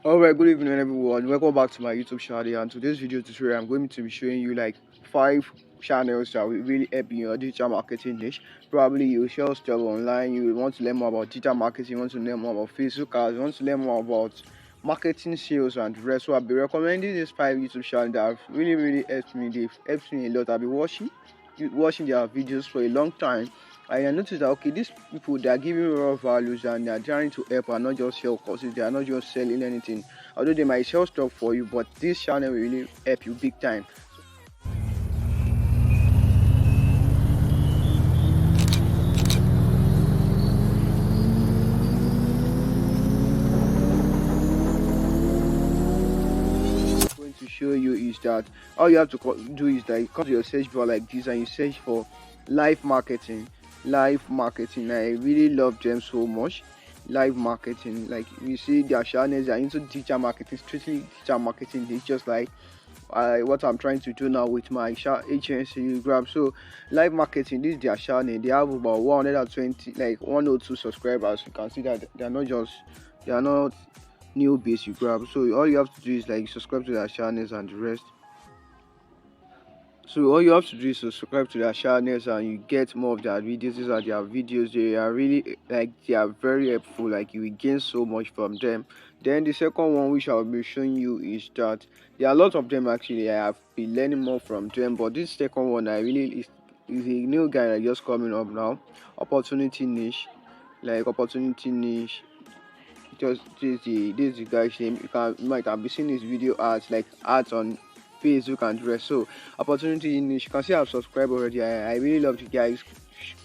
Alright, good evening everyone. Welcome back to my YouTube channel, and today's video tutorial I'm going to be showing you like 5 channels that will really help in your digital marketing niche. Probably you sell stuff online, you want to learn more about digital marketing, you want to learn more about Facebook ads, you want to learn more about marketing sales and the rest. So I'll be recommending these 5 YouTube channels that have really helped me. They've helped me a lot. I've been watching their videos for a long time. I noticed that okay, these people they are giving raw values and they are trying to help and not just sell courses. They are not just selling anything. Although they might sell stuff for you, but this channel will really help you big time. Going to show you is that all you have to do is that you come to your search bar like this and you search for live marketing. I really love them so much. Live marketing, like you see their channels are into digital marketing, strictly digital marketing. It's just like what I'm trying to do now with my HNC grab. So live marketing, this is their channel. They have about 120 like 102 subscribers. You can see that they are not new base you grab. So all you have to do is like subscribe to their channels and the rest. So all you have to do is subscribe to their channels and you get more of their videos. These are their videos. They are really like they are very helpful. Like you will gain so much from them. Then the second one which I'll be showing you is that there are a lot of them actually. I have been learning more from them. But this second one I really is a new guy that just coming up now. Opportunity niche. Like opportunity niche. Just this is the guy's name. You might have been seeing his video ads like ads on Facebook and the rest. So opportunity niche. You can see I've subscribed already. I really love the guys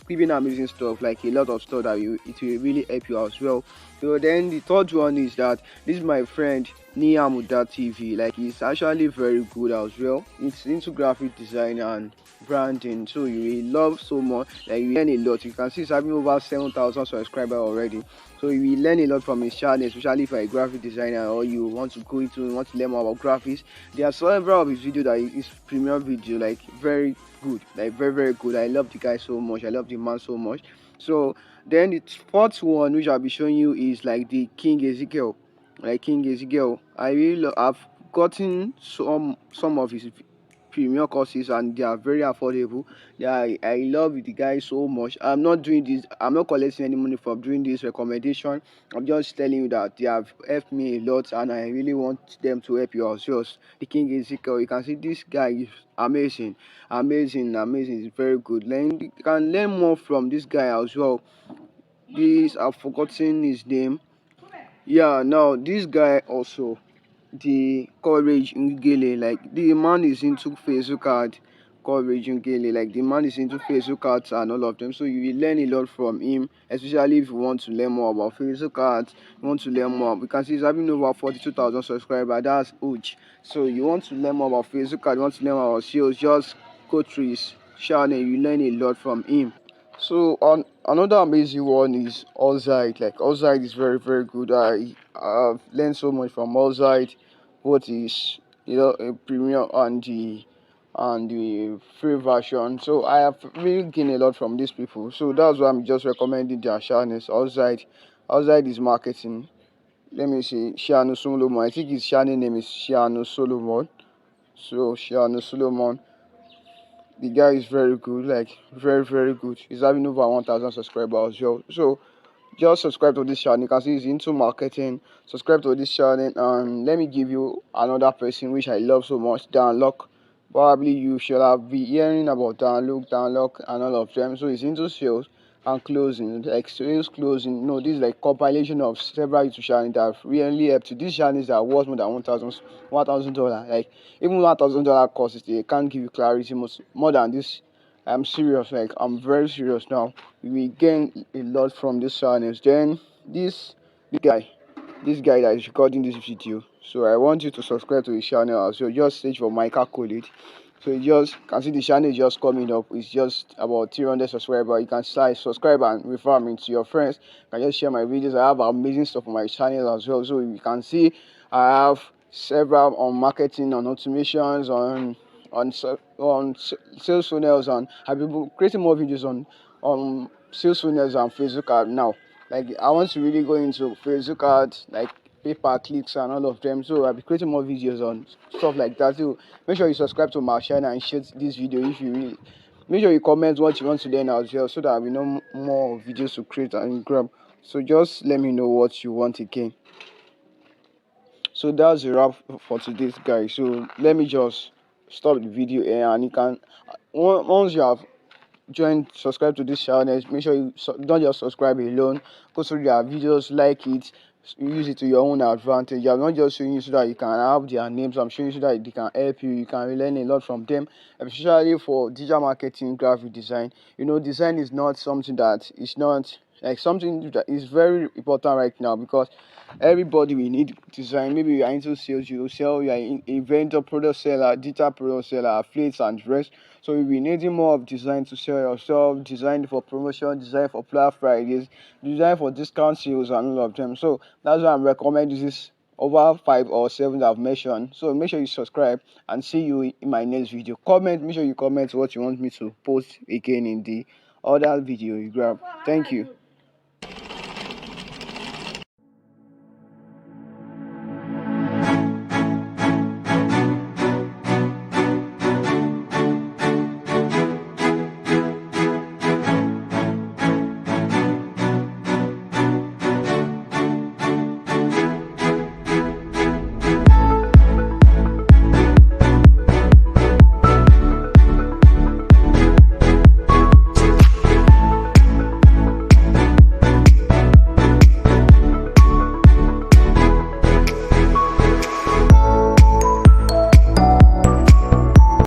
giving amazing stuff, like a lot of stuff that it will really help you as well. So then the third one is that this is my friend Niamuda TV. Like he's actually very good as well. It's into graphic design and branding, so you will love so much. Like you learn a lot. You can see he's having over 7,000 subscribers already. So you will learn a lot from his channel, especially if you're a graphic designer or you want to want to learn more about graphics. There are several of his videos that is premium video, like very good, like very good. I love the guy so much. I love the man so much. So then the fourth one which I'll be showing you is like the King Ezekiel. Like King Ezekiel, I really I've gotten some of his premium courses and they are very affordable. Yeah, I love the guy so much. I'm not doing this, I'm not collecting any money from doing this recommendation. I'm just telling you that they have helped me a lot and I really want them to help you as well. The King Ezekiel, you can see this guy is amazing. He's very good. You can learn more from this guy as well. This I've forgotten his name. Yeah, now this guy also, the coverage Ngele, like the man is into Facebook ad coverage Ngele, like the man is into Facebook ads and all of them. So you will learn a lot from him, especially if you want to learn more about Facebook ads, you want to learn more. We can see he's having over 42,000 subscribers, that's huge. So you want to learn more about Facebook ads, you want to learn more about sales, just go through his channel, you learn a lot from him. So on another amazing one is Allside. Like Allside is very good. I've learned so much from Allside, both is a premium and the free version. So I have really gained a lot from these people. So that's why I'm just recommending their channels. Allside is marketing. Let me see, Shiano Solomon. I think his channel name is Shiano Solomon. So Shiano Solomon, the guy is very good, like very good. He's having over 1,000 subscribers as well. So just subscribe to this channel. You can see he's into marketing. Subscribe to this channel and let me give you another person which I love so much, Dan Lock. Probably you should have been hearing about Dan Lock and all of them. So he's into sales and closing, like sales closing. No, this is like compilation of several YouTube channels that have really helped you. These channels that are worth more than $1,000. Like even $1,000 courses, they can't give you clarity more than this. I'm serious, like I'm very serious now. We gain a lot from these channels. Then this guy, this guy that is recording this video. So I want you to subscribe to his channel as well. Just search for Micah College. So you just can see the channel is just coming up. It's just about 300 subscribers. You can subscribe and refer me to your friends. You can just share my videos. I have amazing stuff on my channel as well. So you can see I have several on marketing, on automations, on sales funnels, and I've been creating more videos on sales funnels and Facebook ad now. Like I want to really go into Facebook ads, like pay-per-clicks and all of them. So I'll be creating more videos on stuff like that. So make sure you subscribe to my channel and share this video if you really. Make sure you comment what you want to learn as well, so that we know more videos to create and grab. So just let me know what you want again. So that's a wrap for today's guys. So let me just stop the video here, and you can once you have subscribe to this channel, make sure you don't just subscribe alone. Go through their videos, like it, use it to your own advantage. I'm not just showing you so that you can have their names, I'm showing you so that they can help you. You can learn a lot from them, especially for digital marketing, graphic design. Design is not something that is not like something that is very important right now, because everybody will need design. Maybe you are into sales, you sell, you are a vendor, product seller, digital product seller, affiliates and the rest. So you'll be needing more of design to sell yourself, design for promotion, design for Black Fridays, design for discount sales and all of them. So that's why I'm recommending this over 5 or 7 that I've mentioned. So make sure you subscribe, and see you in my next video. Make sure you comment what you want me to post again in the other video you grab. Thank you.